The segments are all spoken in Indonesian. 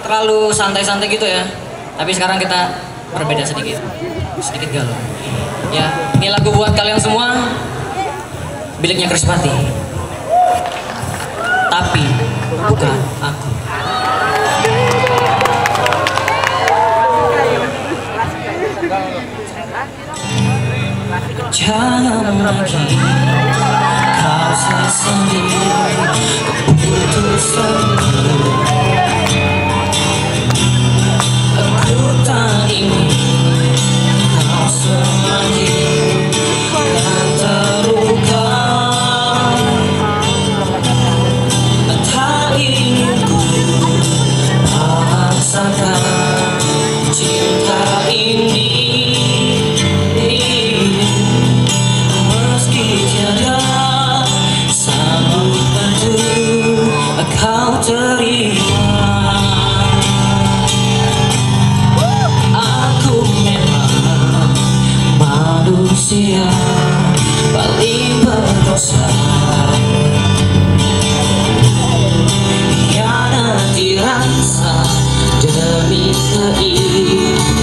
terlalu santai-santai gitu ya. Tapi sekarang kita berbeda sedikit galau. Ya, ini lagu buat kalian semua. Biliknya Krispati. Tapi bukan aku. Jangan lagi kau sendiri keputusanmu. Aku tak ingin kau semakin terluka. Tak ingin ku paksakan cinta ini. Kau terima, aku memang manusia paling berdosa. Hianati rasa demi keinginan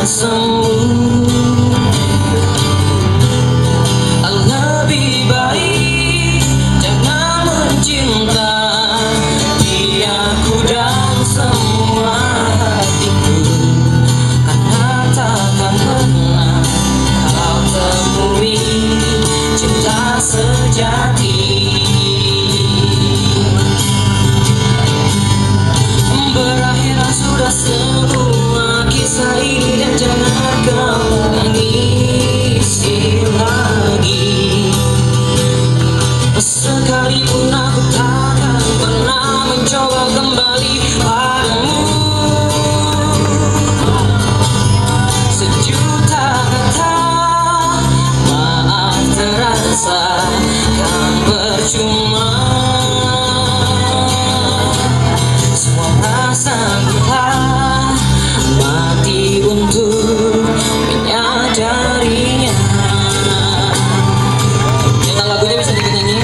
semu. Lebih baik jangan mencinta semua hatiku, karena takkan pernah kau temui cinta sejati. Berakhirlah sudah semua kisah ini dan jangan kau tangisi lagi. Sekalipun aku takkan pernah mencoba kembali padamu. Sejuta kata maaf terasa kan percuma. Semua perasaanku telah mati untuk menyadarinya. Kita lagunya bisa dikit nyanyi.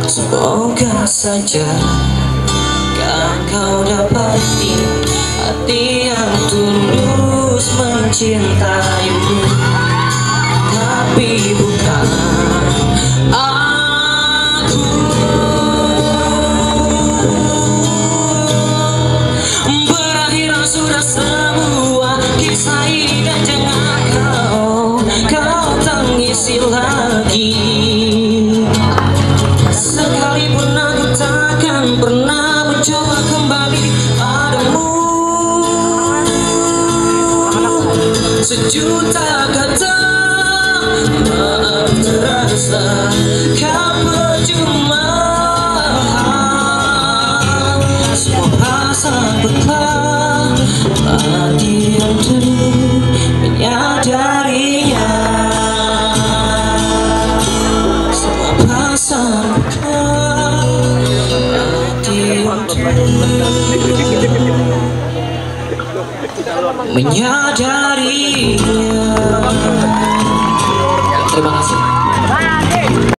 Semoga saja kan kau dapati hati yang tulus mencintaimu. Tapi bukan aku. Berakhirlah sudah semua kisah ini dan jangan kau tangisi lagi. Sekalipun aku takkan pernah mencoba kembali padamu. Sejuta kata maaf terasa kan percuma. Semua perasaan telah mati untuk menyadarinya. Semua perasaan menyadarinya. Terima kasih.